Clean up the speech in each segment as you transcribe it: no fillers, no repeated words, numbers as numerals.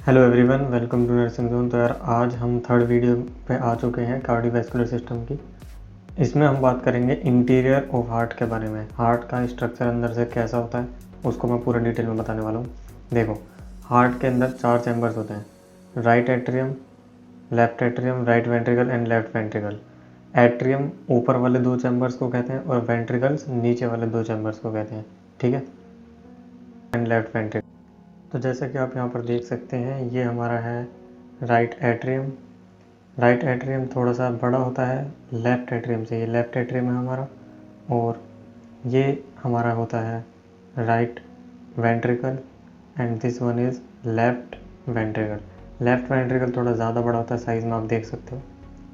Hello everyone, welcome to nursing zone. तो यार आज हम थर्ड वीडियो पे आ चुके हैं कार्डियोवैस्कुलर सिस्टम की। इसमें हम बात करेंगे इंटीरियर ऑफ हार्ट के बारे में। हार्ट का स्ट्रक्चर अंदर से कैसा होता है उसको मैं पूरा डिटेल में बताने वाला हूँ। देखो, हार्ट के अंदर 4 चैम्बर्स होते हैं, right atrium, left atrium, right ventricle and left ventricle. Atrium ऊपर वाले 2 चैम्बर्स को कहते हैं और वेंट्रिकल्स नीचे वाले 2 चैम्बर्स को कहते हैं, ठीक है, एंड लेफ्ट वेंट्रिकल। तो जैसा कि आप यहाँ पर देख सकते हैं, ये हमारा है राइट एट्रियम। राइट एट्रियम थोड़ा सा बड़ा होता है लेफ्ट एट्रियम से। ये लेफ्ट एट्रियम है हमारा, और ये हमारा होता है right ventricle and this one is left ventricle. Left ventricle थोड़ा ज़्यादा बड़ा होता है, साइज़ में आप देख सकते हो,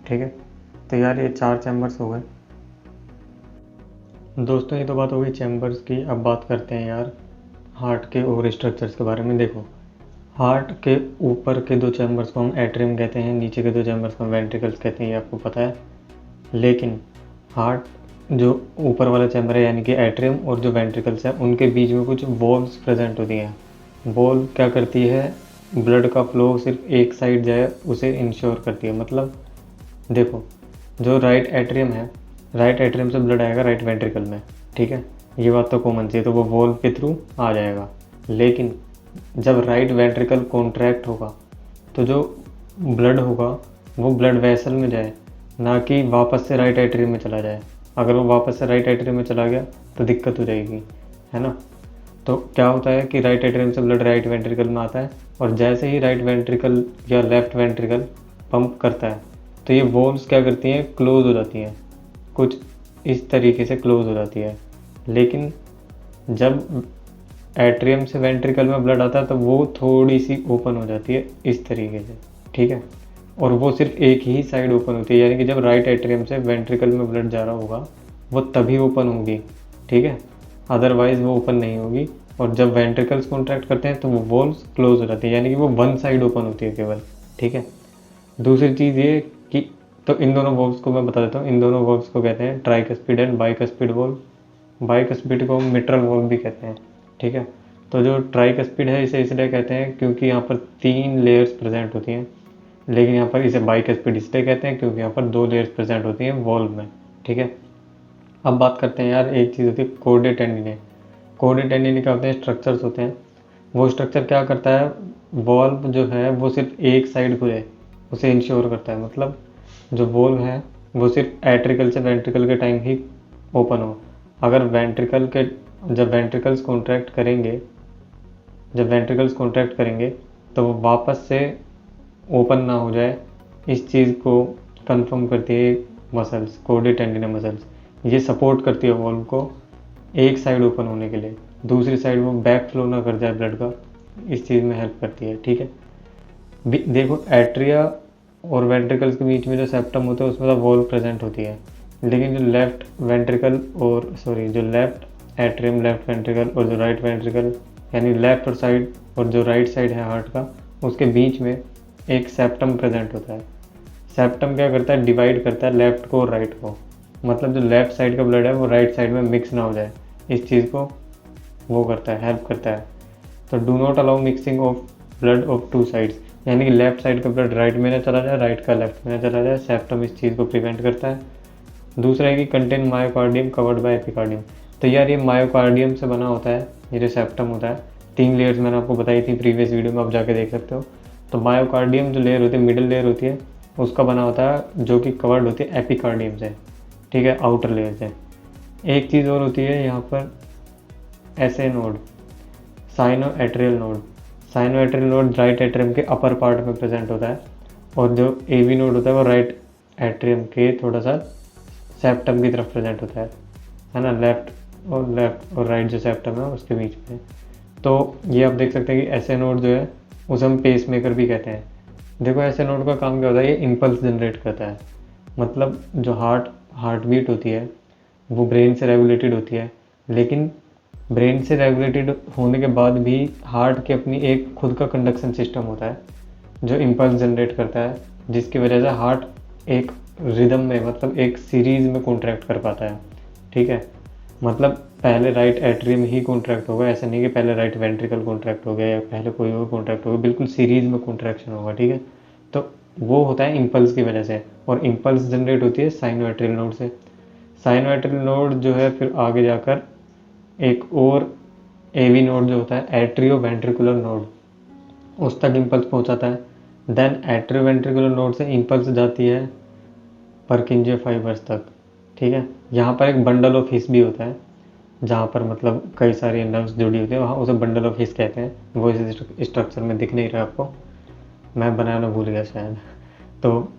ठीक है। तो यार ये 4 चैम्बर्स हो गए दोस्तों। ये तो बात हो गई चैम्बर्स की। अब बात करते हैं यार हार्ट के और स्ट्रक्चर्स के बारे में। देखो, हार्ट के ऊपर के 2 चैम्बर्स को हम एट्रियम कहते हैं, नीचे के 2 चैम्बर्स को हम वेंट्रिकल्स कहते हैं, ये आपको पता है। लेकिन हार्ट जो ऊपर वाला चैम्बर है यानी कि एट्रियम और जो वेंट्रिकल्स है उनके बीच में कुछ वॉल्व्स प्रेजेंट होती हैं। वॉल्व क्या करती है, ब्लड का फ्लो सिर्फ एक साइड जाए उसे इंश्योर करती है। मतलब देखो, जो राइट एट्रियम है, राइट एट्रियम से ब्लड आएगा राइट वेंट्रिकल में, ठीक है, ये बात तो कॉमन सी है, तो वो वॉल्व के थ्रू आ जाएगा। लेकिन जब राइट वेंट्रिकल कॉन्ट्रैक्ट होगा तो जो ब्लड होगा वो ब्लड वेसल में जाए, ना कि वापस से राइट एट्रियम में चला जाए। अगर वो वापस से राइट एट्रियम में चला गया तो दिक्कत हो जाएगी, है ना। तो क्या होता है कि राइट एट्रियम से ब्लड राइट वेंट्रिकल में आता है, और जैसे ही राइट वेंट्रिकल या लेफ्ट वेंट्रिकल पंप करता है तो ये वॉल्व्स क्या करती हैं, क्लोज हो जाती हैं, कुछ इस तरीके से क्लोज हो जाती है। लेकिन जब एट्रियम से वेंट्रिकल में ब्लड आता है तो वो थोड़ी सी ओपन हो जाती है इस तरीके से, ठीक है, और वो सिर्फ एक ही साइड ओपन होती है, यानी कि जब राइट एट्रियम से वेंट्रिकल में ब्लड जा रहा होगा वो तभी ओपन होगी, ठीक है, अदरवाइज वो ओपन नहीं होगी। और जब वेंट्रिकल्स कॉन्ट्रैक्ट करते हैं तो वो वॉल्व्स क्लोज हो जाती है, यानी कि वो वन साइड ओपन होती है केवल, ठीक है। दूसरी चीज़ ये कि तो इन दोनों वॉल्व्स को मैं बता देता हूँ। इन दोनों वॉल्व्स को कहते हैं tricuspid and bicuspid valve. Bicuspid को हम मिट्रल वॉल्व भी कहते हैं, ठीक है। तो जो ट्राइकस्पिड है इसे इसलिए कहते हैं क्योंकि यहाँ पर 3 लेयर्स प्रेजेंट होती हैं, लेकिन यहाँ पर इसे बाइकस्पिड इसलिए कहते हैं क्योंकि यहाँ पर 2 लेयर्स प्रेजेंट होती हैं वॉल्व में, ठीक है। अब बात करते हैं यार, एक चीज़ होती है कोर्डे टेंडिने। कोर्डे टेंडिने क्या होते हैं, स्ट्रक्चर्स होते हैं। वो स्ट्रक्चर क्या करता है, वॉल्व जो है वो सिर्फ एक साइड खुले उसे इंश्योर करता है। मतलब जो वॉल्व है वो सिर्फ एट्रिकल से वेंट्रिकल के टाइम ही ओपन हो। अगर वेंट्रिकल के जब वेंट्रिकल्स कॉन्ट्रैक्ट करेंगे तो वो वापस से ओपन ना हो जाए, इस चीज़ को कंफर्म करती है मसल्स, कोर्डे टेंडिने मसल्स। ये सपोर्ट करती है वॉल्व को एक साइड ओपन होने के लिए, दूसरी साइड वो बैक फ्लो ना कर जाए ब्लड का, इस चीज़ में हेल्प करती है, ठीक है। देखो, एट्रिया और वेंट्रिकल्स के बीच में जो सेप्टम होता है उसमें तो वॉल्व प्रेजेंट होती है, लेकिन जो लेफ्ट एट्रियम, लेफ्ट वेंट्रिकल और जो राइट वेंट्रिकल यानी लेफ्ट और साइड और जो राइट साइड है हार्ट का, उसके बीच में एक सेप्टम प्रेजेंट होता है। सेप्टम क्या करता है, डिवाइड करता है लेफ्ट को और राइट को। मतलब जो लेफ्ट साइड का ब्लड है वो राइट साइड में मिक्स ना हो जाए, इस चीज़ को वो करता है, हेल्प करता है। तो do not allow mixing of blood of 2 sides, यानी कि लेफ्ट साइड का ब्लड राइट में ना चला जाए, राइट का लेफ्ट में ना चला जाए। सेप्टम इस चीज़ को प्रिवेंट करता है। दूसरा है कि contain myocardium covered by epicardium. तो यार ये मायोकार्डियम से बना होता है, ये जो सेप्टम होता है। 3 लेयर्स मैंने आपको बताई थी प्रीवियस वीडियो में, आप जाके देख सकते हो। तो मायोकार्डियम जो लेयर होती है, मिडिल लेयर होती है, उसका बना होता है जो कि कवर्ड होती है एपिकार्डियम से, ठीक है, आउटर लेयर से। एक चीज़ और होती है यहाँ पर, SA node, cyano atrial node. Cyano atrial node right atrium के अपर पार्ट में प्रेजेंट होता है, और जो एवी नोड होता है वो राइट एट्रियम के थोड़ा सा सेप्टम की तरफ प्रेजेंट होता है ना, लेफ्ट और राइट जो सेप्टम है उसके बीच में। तो ये आप देख सकते हैं कि एसए नोड जो है उसे हम पेस मेकर भी कहते हैं। देखो, एसए नोड का काम क्या होता है, ये इम्पल्स जनरेट करता है। मतलब जो हार्ट बीट होती है वो ब्रेन से रेगुलेटेड होती है, लेकिन ब्रेन से रेगुलेटेड होने के बाद भी हार्ट की अपनी एक खुद का कंडक्शन सिस्टम होता है जो इम्पल्स जनरेट करता है, जिसकी वजह से हार्ट एक रिदम में, मतलब एक सीरीज में कॉन्ट्रैक्ट कर पाता है, ठीक है। मतलब पहले राइट एट्रियम ही कॉन्ट्रैक्ट होगा, ऐसा नहीं कि पहले राइट वेंट्रिकल कॉन्ट्रैक्ट हो गया या पहले कोई और कॉन्ट्रैक्ट होगा, बिल्कुल सीरीज में कॉन्ट्रैक्शन होगा, ठीक है। तो वो होता है इम्पल्स की वजह से, और इम्पल्स जनरेट होती है साइनोएट्रियल नोड से। साइनोएट्रियल नोड जो है फिर आगे जाकर एक और एवी नोड जो होता है एट्रियो वेंट्रिकुलर नोड, उस तक इम्पल्स पहुंचाता है। देन एट्रियो वेंट्रिकुलर नोड से इम्पल्स जाती है पर्किंजे फाइबर्स तक, ठीक है। यहाँ पर एक बंडल ऑफ हिस भी होता है, जहाँ पर मतलब कई सारी नर्व्स जुड़ी होती है, वहाँ उसे बंडल ऑफ हिस कहते हैं। वो इस स्ट्रक्चर में दिख नहीं रहा आपको, मैं बनाना भूल गया शायद। तो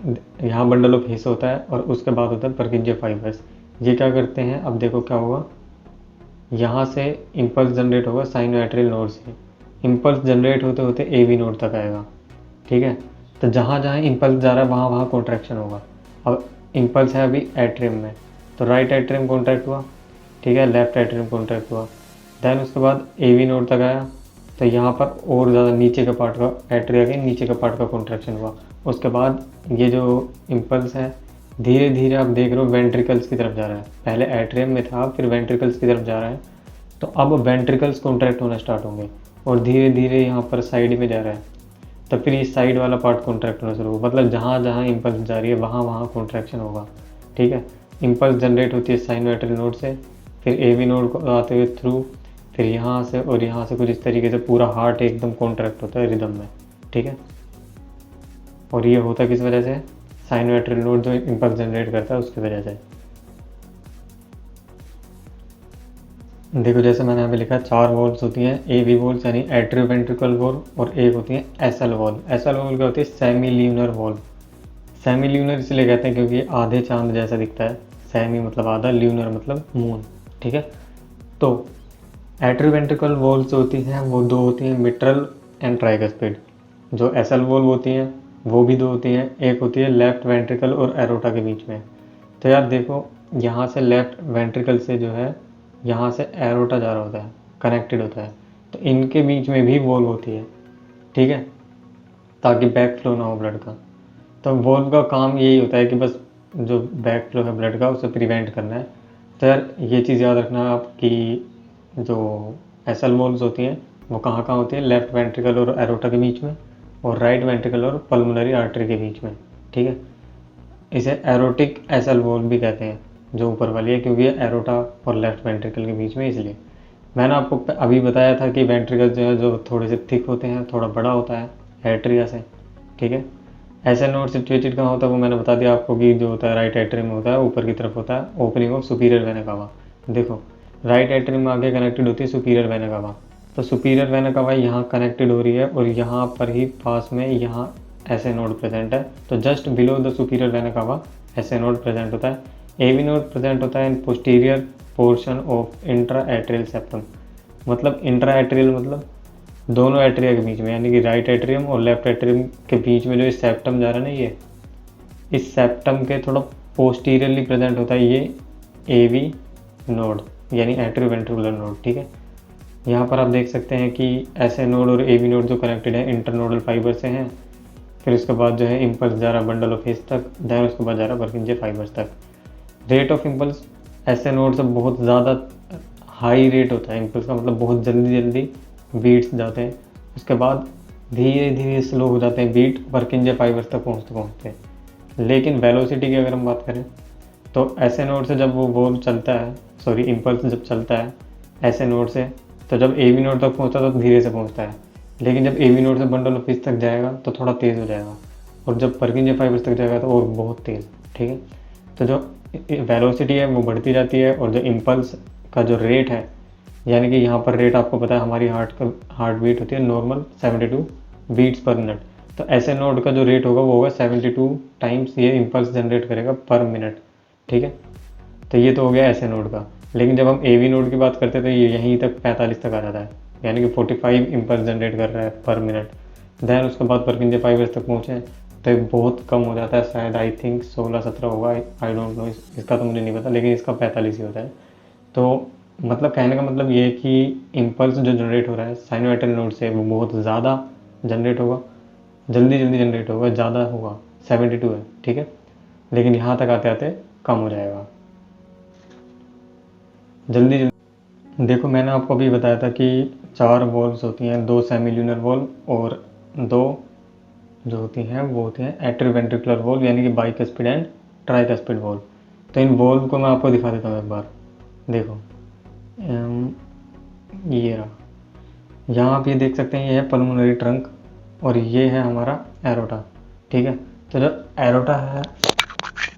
यहाँ बंडल ऑफ हिस होता है और उसके बाद होता है पर्किंजे फाइबर्स। ये क्या करते हैं, अब देखो क्या होगा, यहाँ से इम्पल्स जनरेट होगा साइनोएट्रियल नोड से, इम्पल्स जनरेट होते होते एवी नोड तक आएगा, ठीक है। तो जहाँ जहाँ इम्पल्स जा रहा है वहाँ वहाँ कॉन्ट्रैक्शन होगा। अब इम्पल्स है अभी एट्रियम में, तो राइट एट्रियम कॉन्ट्रैक्ट हुआ, ठीक है, लेफ्ट एट्रियम कॉन्ट्रैक्ट हुआ। देन उसके बाद एवी नोड तक आया, तो यहाँ पर और ज़्यादा नीचे का पार्ट का एट्रिया के नीचे का पार्ट का कॉन्ट्रैक्शन हुआ। उसके बाद ये जो इम्पल्स है धीरे धीरे आप देख रहे हो वेंट्रिकल्स की तरफ जा रहा है, पहले एट्रियम में था फिर वेंट्रिकल्स की तरफ जा रहा है। तो अब वेंट्रिकल्स कॉन्ट्रैक्ट होना स्टार्ट होंगे और धीरे धीरे यहाँ पर साइड में जा रहा है, तो फिर ये साइड वाला पार्ट कॉन्ट्रैक्ट होना शुरू होगा। मतलब जहाँ जहाँ इम्पल्स जा रही है वहाँ वहाँ कॉन्ट्रैक्शन होगा, ठीक है। इम्पल्स जनरेट होती है साइनोएट्रियल नोड से, फिर एवी नोड को आते हुए थ्रू, फिर यहाँ से और यहाँ से कुछ इस तरीके से पूरा हार्ट एकदम कॉन्ट्रैक्ट होता है रिदम में, ठीक है। और ये होता किस वजह से, साइनोएट्रियल नोड जो इम्पल्स जनरेट करता है उसकी वजह से। देखो जैसे मैंने यहाँ पे लिखा है 4 वॉल्स होती हैं, एवी वॉल्स यानी एट्रियोवेंट्रिकल वॉल, और एक होती है एसएल वॉल। एसएल वॉल क्या होती है, semi lunar wall. Semi lunar इसलिए कहते हैं क्योंकि ये आधे चांद जैसा दिखता है, सेमी मतलब आधा, ल्यूनर मतलब मून, ठीक है। तो एट्रियोवेंट्रिकल वॉल्स होती हैं वो दो होती हैं, मिट्रल एंड ट्राइगस्पिड। जो एसएल वॉल होती हैं वो भी दो होती हैं, एक होती है लेफ्ट वेंट्रिकल और एरोटा के बीच में। तो यार देखो यहाँ से लेफ्ट वेंट्रिकल से जो है यहाँ से एरोटा जा रहा होता है, कनेक्टेड होता है, तो इनके बीच में भी वॉल्व होती है, ठीक है, ताकि बैक फ्लो ना हो ब्लड का। तो वॉल्व का काम यही होता है कि बस जो बैक फ्लो है ब्लड का उसे प्रिवेंट करना है। तो यार ये चीज़ याद रखना आप कि जो एसएल वॉल्व्स होती हैं वो कहाँ कहाँ होती है, लेफ्ट वेंट्रिकल और एरोटा के बीच में, और राइट वेंट्रिकल और पल्मोनरी आर्टरी के बीच में, ठीक है। इसे एरोटिक एसएल वॉल्व भी कहते हैं जो ऊपर वाली है, क्योंकि ये एरोटा और लेफ्ट वेंट्रिकल के बीच में। इसलिए मैंने आपको अभी बताया था कि वेंट्रिकल जो है जो थोड़े से थिक होते हैं, थोड़ा बड़ा होता है एट्रिया से, ठीक है। ऐसे नोड सिचुएटेड कहाँ होता है वो मैंने बता दिया आपको कि जो होता है राइट एट्रियम में होता है, ऊपर की तरफ होता है, opening of superior vena cava. देखो राइट एट्रियम में आगे कनेक्टेड होती है सुपीरियर वेना कावा, तो सुपीरियर वेना कावा यहाँ कनेक्टेड हो रही है और यहाँ पर ही पास में यहाँ ऐसे नोड प्रेजेंट है, तो just below the superior vena cava ऐसे नोड प्रेजेंट होता है। एवी नोड प्रेजेंट होता है in posterior portion of intra atrial septum. मतलब इंट्रा एट्रियल मतलब दोनों एट्रिया के बीच में, यानी कि राइट एट्रियम और लेफ्ट एट्रियम के बीच में जो इस सेप्टम जा रहा है ना, ये इस सेप्टम के थोड़ा पोस्टीरियरली प्रेजेंट होता है ये एवी नोड यानी एट्रियोवेंट्रिकुलर नोड, ठीक है। यहाँ पर आप देख सकते हैं कि ऐसे नोड और एवी नोड जो कनेक्टेड है इंटरनोडल फाइबर से हैं, फिर उसके बाद जो है इम्पल्स जा रहा है बंडल ऑफ हिस तक, देन उसके बाद जा रहा है पर्किंजे फाइबर्स तक। रेट ऑफ इम्पल्स ऐसे नोड से बहुत ज़्यादा हाई रेट होता है इम्पल्स का, मतलब बहुत जल्दी जल्दी बीट्स जाते हैं, उसके बाद धीरे धीरे स्लो हो जाते हैं बीट पर्किंजे फाइबर्स तक पहुँचते पहुँचते। लेकिन वेलोसिटी की अगर हम बात करें तो ऐसे नोड से जब वो वॉल्व चलता है, सॉरी इम्पल्स जब चलता है ऐसे नोड से, तो जब एवी नोड तक पहुँचता है तो धीरे से पहुँचता है, लेकिन जब एवी नोड से बंडल ऑफ हिस तक जाएगा तो थोड़ा तेज़ हो जाएगा, और जब पर्किंजे फाइबर्स तक जाएगा तो और बहुत तेज़, ठीक है। तो जो वेलोसिटी है वो बढ़ती जाती है, और जो इम्पल्स का जो रेट है, यानी कि यहाँ पर रेट आपको पता है हमारी हार्ट बीट होती है नॉर्मल 72 बीट्स पर मिनट, तो ऐसे नोड का जो रेट होगा वो होगा 72 टाइम्स ये इम्पल्स जनरेट करेगा पर मिनट, ठीक है। तो ये तो हो गया ऐसे नोड का। लेकिन जब हम एवी नोड की बात करते हैं तो ये यहीं तक 45 तक आ जाता है, यानी कि 45 इम्पल्स जनरेट कर रहा है पर मिनट। देन उसके बाद पर्किंजे फाइबर्स तक पहुँचे तो ये बहुत कम हो जाता है, शायद आई थिंक 16-17 होगा, आई डोंट नो, इसका तो मुझे नहीं पता, लेकिन इसका 45 ही होता है। तो मतलब कहने का मतलब ये है कि इम्पल्स जो जनरेट हो रहा है साइनोएट्रियल नोड से वो बहुत ज़्यादा जनरेट होगा, जल्दी जल्दी जनरेट होगा, ज़्यादा होगा, 72 है, ठीक है। लेकिन यहाँ तक आते आते कम हो जाएगा, जल्दी जल्दी देखो मैंने आपको अभी बताया था कि 4 वॉल्व्स होती हैं, 2 सेमिल्यूनर वॉल्व और 2 जो होती हैं वो होती हैं एट्रीवेंट्रिकुलर वॉल्व, यानी कि बाइकस्पिड एंड ट्राइकस्पिड वॉल्व। तो इन वॉल्व को मैं आपको दिखा देता हूँ एक बार। देखो ये रहा, यहाँ आप ये देख सकते हैं, ये है पल्मोनरी ट्रंक और ये है हमारा एरोटा। ठीक है, तो जो एरोटा है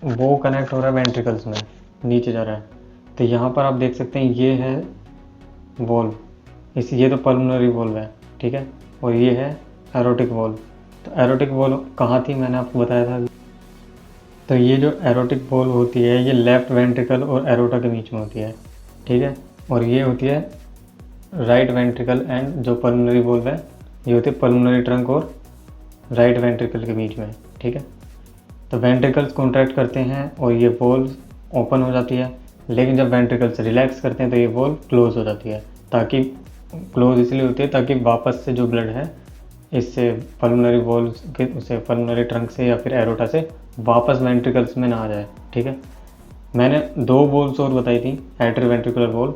वो कनेक्ट हो रहा है वेंट्रिकल्स में, नीचे जा रहा है। तो यहाँ पर आप देख सकते हैं ये है वॉल्व, इस ये तो पल्मोनरी वॉल्व है। ठीक है, और ये है एरोटिक वॉल्व। तो एरोटिक वॉल्व कहाँ थी, मैंने आपको बताया था। तो ये जो एरोटिक वॉल्व होती है ये लेफ्ट वेंट्रिकल और एरोटा के बीच में होती है। ठीक है, और ये होती है राइट वेंट्रिकल एंड जो पल्मोनरी वॉल्व है ये होती है पल्मोनरी ट्रंक और राइट वेंट्रिकल के बीच में। ठीक है, तो वेंट्रिकल्स कॉन्ट्रैक्ट करते हैं और ये वॉल्व ओपन हो जाती है, लेकिन जब वेंट्रिकल्स रिलैक्स करते हैं तो ये वॉल्व क्लोज हो जाती है। ताकि क्लोज इसलिए होती है ताकि वापस से जो ब्लड है इससे पल्मोनरी वॉल्व के उसे पल्मोनरी ट्रंक से या फिर एरोटा से वापस वेंट्रिकल्स में ना आ जाए। ठीक है, मैंने 2 वॉल्व्स और बताई थी, एट्रीवेंट्रिकुलर वॉल्व।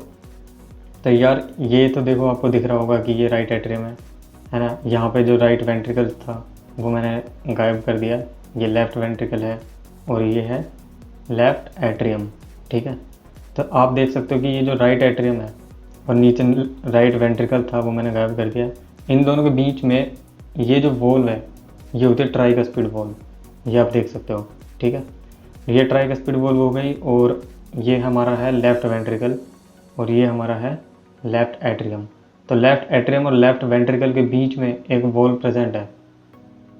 तो यार ये तो देखो आपको दिख रहा होगा कि ये राइट एट्रियम है ना। यहाँ पे जो राइट वेंट्रिकल था वो मैंने गायब कर दिया, ये लेफ़्ट वेंट्रिकल है और ये है लेफ़्ट एट्रियम। ठीक है, तो आप देख सकते हो कि ये जो राइट एट्रियम है और नीचे राइट वेंट्रिकल था वो मैंने गायब कर दिया। इन दोनों के बीच में ये जो वॉल्व है ये होती है ट्राइकस्पिड वॉल्व, ये आप देख सकते हो। ठीक है, ये ट्राइकस्पिड वॉल्व हो गई और ये हमारा है लेफ़्ट वेंट्रिकल और ये हमारा है लेफ़्ट एट्रियम। तो लेफ़्ट एट्रियम और लेफ़्ट वेंट्रिकल के बीच में एक वॉल्व प्रेजेंट है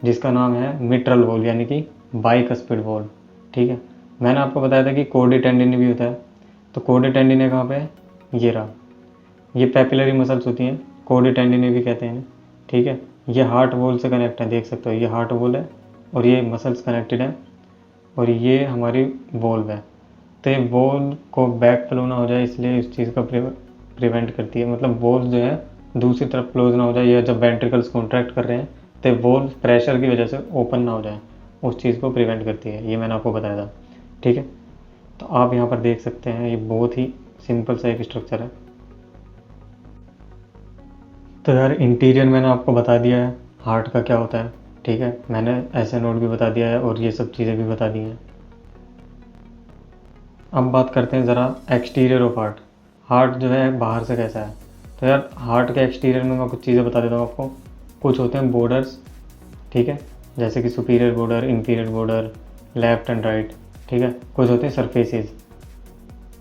जिसका नाम है मिट्रल वॉल्व, यानी कि बाइकस्पिड वॉल्व। ठीक है, मैंने आपको बताया था कि कोर्डी टेंडिन भी होता है। तो कोर्डी टेंडिन है कहाँ पे है, ये रहा, ये पैपिलरी मसल्स होती हैं, कोर्डी टेंडिन भी कहते हैं। ठीक है, ये हार्ट वॉल से कनेक्ट है, देख सकते हो ये हार्ट वॉल है और ये मसल्स कनेक्टेड हैं और ये हमारी वॉल्व है। तो ये वॉल्व को बैक फ्लो ना हो जाए इसलिए इस चीज़ का प्रिवेंट करती है, मतलब वॉल्व जो है दूसरी तरफ क्लोज ना हो जाए, या जब वेंट्रिकल्स कॉन्ट्रैक्ट कर रहे हैं तो वॉल्व प्रेशर की वजह से ओपन ना हो जाए, उस चीज़ को प्रिवेंट करती है। ये मैंने आपको बताया था। ठीक है, तो आप यहाँ पर देख सकते हैं ये बहुत ही सिंपल सा एक स्ट्रक्चर है। तो यार इंटीरियर मैंने आपको बता दिया है हार्ट का क्या होता है। ठीक है, मैंने ऐसे नोट भी बता दिया है और ये सब चीज़ें भी बता दी हैं। अब बात करते हैं ज़रा एक्सटीरियर ऑफ हार्ट, हार्ट जो है बाहर से कैसा है। तो यार हार्ट के एक्सटीरियर में मैं कुछ चीज़ें बता देता हूँ आपको। कुछ होते हैं बॉर्डर्स, ठीक है, जैसे कि superior border, inferior border, left and right. ठीक है, कुछ होते हैं surfaces,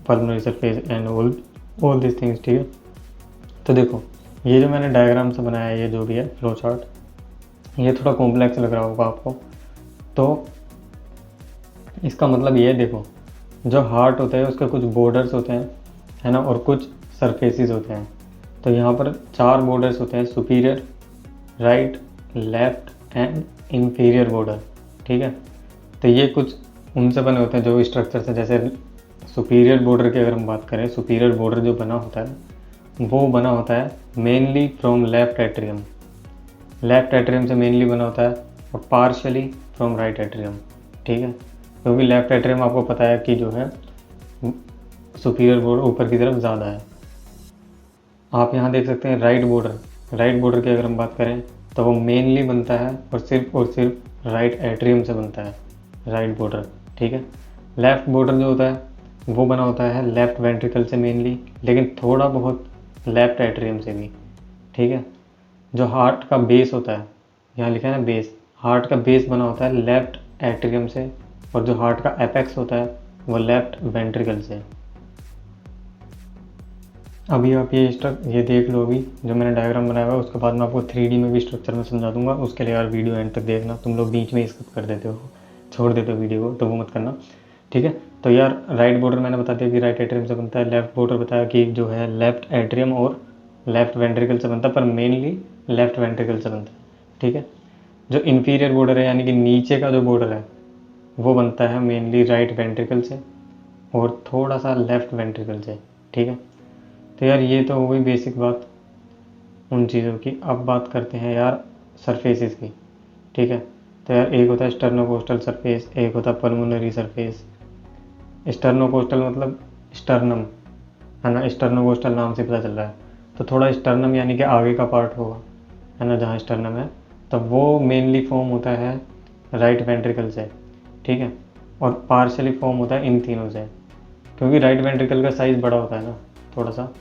pulmonary surface and all this things. ठीक है, तो देखो ये जो मैंने डायग्राम से बनाया है, ये जो भी है फ्लो चार्ट, ये थोड़ा कॉम्प्लेक्स लग रहा होगा आपको। तो इसका मतलब ये है, देखो जो हार्ट होता है उसके कुछ बॉर्डर्स होते हैं, है ना, और कुछ सरफेसेस होते हैं। तो यहाँ पर 4 बॉर्डर्स होते हैं, superior, right, left and inferior border. ठीक है, तो ये कुछ उनसे बने होते हैं जो स्ट्रक्चर से, जैसे सुपीरियर बॉर्डर की अगर हम बात करें, सुपीरियर बॉर्डर जो बना होता है वो बना होता है mainly from left atrium, left atrium से मेनली बना होता है, और पार्शियली फ्रॉम राइट एट्रियम। ठीक है, क्योंकि लेफ्ट एट्रियम आपको पता है कि जो है सुपीरियर बॉर्डर ऊपर की तरफ ज़्यादा है। आप यहाँ देख सकते हैं राइट बॉर्डर, राइट बॉर्डर की अगर हम बात करें तो वो मेनली बनता है और सिर्फ राइट एट्रियम से बनता है राइट बॉर्डर। ठीक है, लेफ़्ट बॉर्डर जो होता है वो बना होता है लेफ़्ट वेंट्रिकल से मेनली, लेकिन थोड़ा बहुत लेफ़्ट एट्रियम से भी। ठीक है, जो हार्ट का बेस होता है, यहाँ लिखा है ना बेस, हार्ट का बेस बना होता है लेफ़्ट एट्रियम से, और जो हार्ट का एपेक्स होता है वो लेफ़्ट वेंट्रिकल से। अभी आप ये देख लो, अभी जो मैंने डायग्राम बनाया हुआ है, उसके बाद मैं आपको 3D में भी स्ट्रक्चर में समझा दूंगा। उसके लिए यार वीडियो एंड तक देखना, तुम लोग बीच में ही स्किप कर देते हो, छोड़ देते हो वीडियो को, तो वो मत करना। ठीक है, तो यार राइट बॉर्डर मैंने बता दिया कि राइट एट्रियम से बनता है, लेफ्ट बॉर्डर बताया कि जो है लेफ्ट एट्रियम और लेफ्ट वेंट्रिकल से बनता है, पर मेनली लेफ्ट वेंट्रिकल से बनता है। ठीक है, जो इंफीरियर बॉर्डर है यानी कि नीचे का जो बॉर्डर है वो बनता है मेनली राइट वेंट्रिकल से और थोड़ा सा लेफ्ट वेंट्रिकल से। ठीक है, तो यार ये तो हो गई बेसिक बात उन चीज़ों की। अब बात करते हैं यार सरफेसेस की। ठीक है, तो यार एक होता है स्टर्नोकोस्टल सरफेस, एक होता है पल्मोनरी सरफेस। स्टर्नोकोस्टल मतलब स्टर्नम, है ना, स्टर्नोकोस्टल नाम से पता चल रहा है। तो थोड़ा स्टर्नम यानी कि आगे का पार्ट होगा, है ना, जहाँ स्टर्नम है, तो वो मेनली फॉर्म होता है राइट वेंट्रिकल से, ठीक है, और पार्शली फॉर्म होता है इन तीनों से, क्योंकि राइट वेंट्रिकल का साइज़ बड़ा होता है ना, थोड़ा सा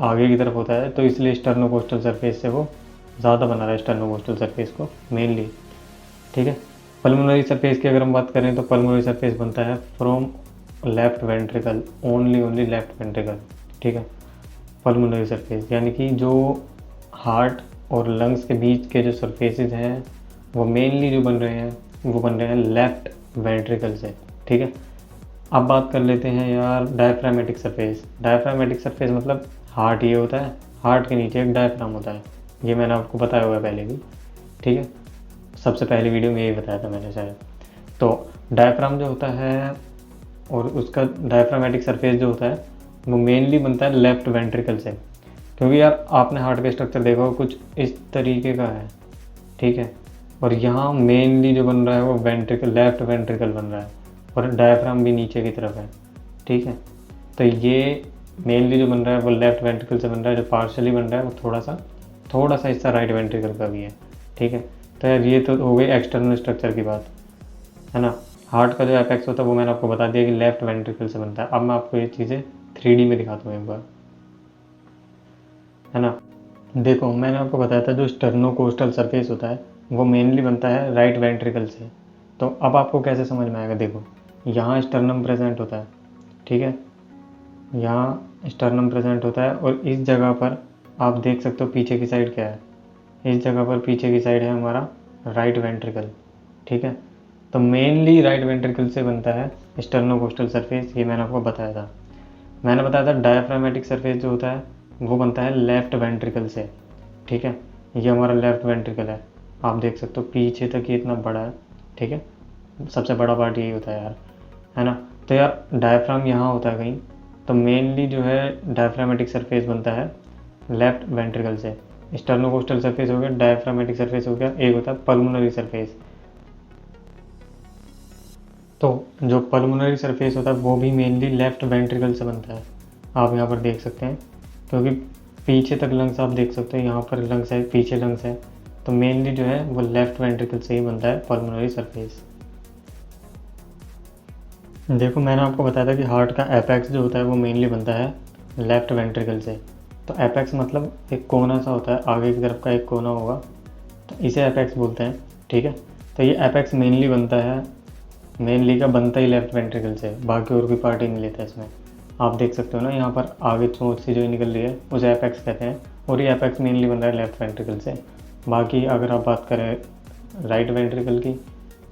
आगे की तरफ होता है, तो इसलिए स्टर्नोकोस्टल सरफेस से वो ज़्यादा बना रहा है स्टर्नोकोस्टल सरफेस को मेनली, ठीक है। पल्मोनरी सरफेस की अगर हम बात करें तो पल्मोनरी सरफेस बनता है from left ventricle, only left ventricle, ठीक है। पल्मोनरी सरफेस यानी कि जो हार्ट और लंग्स के बीच के जो सरफेसेस हैं वो मेनली जो बन रहे हैं वो बन रहे हैं लेफ्ट वेंट्रिकल से, ठीक है। अब बात कर लेते हैं यार डायफ्रामेटिक सरफेस। डायफ्रामेटिक सरफेस मतलब हार्ट ये होता है, हार्ट के नीचे एक डायफ्राम होता है, ये मैंने आपको बताया हुआ है पहले भी, ठीक है, सबसे पहली वीडियो में यही बताया था मैंने शायद। तो डायफ्राम जो होता है और उसका डायफ्रामेटिक सरफेस जो होता है वो मेनली बनता है लेफ्ट वेंट्रिकल से, क्योंकि यार आपने हार्ट का स्ट्रक्चर देखा हो कुछ इस तरीके का है, ठीक है, और यहाँ मेनली जो बन रहा है वो वेंट्रिकल, लेफ्ट वेंट्रिकल बन रहा है, और डायफ्राम भी नीचे की तरफ है, ठीक है। तो ये मेनली जो बन रहा है वो लेफ्ट वेंट्रिकल से बन रहा है, जो पार्शली बन रहा है वो थोड़ा सा हिस्सा राइट वेंट्रिकल का भी है, ठीक है। तो यार ये तो हो गई एक्सटर्नल स्ट्रक्चर की बात, है ना। हार्ट का जो एपेक्स होता है वो मैंने आपको बता दिया कि लेफ्ट वेंट्रिकल से बनता है। अब मैं आपको ये चीज़ें 3D में दिखाता हूँ एक बार, है ना। देखो मैंने आपको बताया था जो स्टर्नोकोस्टल सरफेस होता है वो मेनली बनता है राइट वेंट्रिकल से। तो अब आपको कैसे समझ में आएगा, देखो यहाँ स्टर्नम प्रेजेंट होता है, ठीक है, यहाँ स्टर्नम प्रेजेंट होता है, और इस जगह पर आप देख सकते हो पीछे की साइड क्या है, इस जगह पर पीछे की साइड है हमारा राइट वेंट्रिकल, ठीक है। तो मेनली राइट वेंट्रिकल से बनता है स्टर्नोकोस्टल सरफेस, ये मैंने आपको बताया था। मैंने बताया था डायफ्रामेटिक सरफेस जो होता है वो बनता है लेफ्ट वेंट्रिकल से, ठीक है। ये हमारा लेफ्ट वेंट्रिकल है, आप देख सकते हो पीछे तक ये इतना बड़ा है, ठीक है, सबसे बड़ा पार्ट यही होता है यार, है ना। तो यार डायफ्राम यहाँ होता है कहीं, तो मेनली जो है डायफ्रामेटिक सरफेस बनता है लेफ्ट वेंट्रिकल से। स्टर्नोकोस्टल सरफेस हो गया, डायफ्रामेटिक सरफेस हो गया, एक होता है पल्मोनरी सरफेस। तो जो पल्मोनरी सरफेस होता है वो भी मेनली लेफ्ट वेंट्रिकल से बनता है, आप यहाँ पर देख सकते हैं, क्योंकि पीछे तक लंग्स आप देख सकते हो, यहाँ पर लंग्स है, पीछे लंग्स है, तो मेनली जो है वो लेफ्ट वेंट्रिकल से ही बनता है पल्मोनरी सरफेस। देखो मैंने आपको बताया था कि हार्ट का एपेक्स जो होता है वो मेनली बनता है लेफ्ट वेंट्रिकल से। तो एपेक्स मतलब एक कोना सा होता है, आगे की तरफ का एक कोना होगा, तो इसे एपेक्स बोलते हैं, ठीक है। तो ये एपेक्स मेनली बनता है, मेनली का बनता ही लेफ्ट वेंट्रिकल से, बाकी और कोई पार्ट ही नहीं लेता इसमें। आप देख सकते हो ना यहाँ पर आगे चोंच सी जो निकल रही है उसे एपेक्स कहते हैं, और ये एपेक्स मेनली बन रहा है लेफ्ट वेंट्रिकल से। बाकी अगर आप बात करें राइट वेंट्रिकल की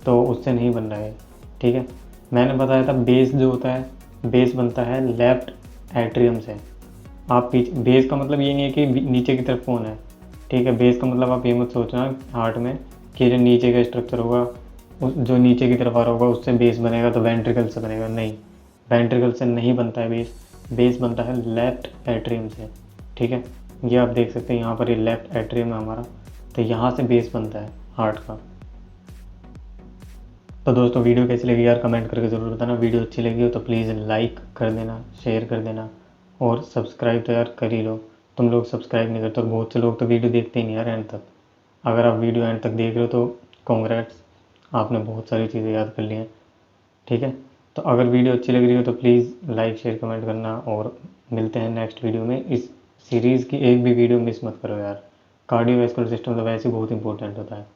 तो उससे नहीं बन रहा है, ठीक है। मैंने बताया था बेस जो होता है, बेस बनता है लेफ्ट एट्रियम से। आप पीछे, बेस का मतलब ये नहीं है कि नीचे की तरफ कौन है, ठीक है, बेस का मतलब आप ये मत सोचना हार्ट में कि जो नीचे का स्ट्रक्चर होगा जो नीचे की तरफ आ रहा होगा उससे बेस बनेगा तो वेंट्रिकल से बनेगा, नहीं, वेंट्रिकल से नहीं बनता है बेस, बेस बनता है लेफ्ट एट्रियम से, ठीक है। ये आप देख सकते हैं यहाँ पर ये लेफ्ट एट्रियम है हमारा, तो यहाँ से बेस बनता है हार्ट का। तो दोस्तों वीडियो कैसी लगी यार कमेंट करके ज़रूर बताना। वीडियो अच्छी लगी हो तो प्लीज़ लाइक कर देना, शेयर कर देना, और सब्सक्राइब तो यार कर ही लो। तुम लोग सब्सक्राइब नहीं करते और बहुत से लोग तो वीडियो देखते ही नहीं यार एंड तक। अगर आप वीडियो एंड तक देख रहे हो तो कॉन्ग्रेट्स, आपने बहुत सारी चीज़ें याद कर ली हैं, ठीक है। तो अगर वीडियो अच्छी लग रही हो तो प्लीज़ लाइक शेयर कमेंट करना, और मिलते हैं नेक्स्ट वीडियो में। इस सीरीज़ की एक भी वीडियो मिस मत करो यार, कार्डियोवैस्कुलर सिस्टम तो वैसे बहुत इंपॉर्टेंट होता है।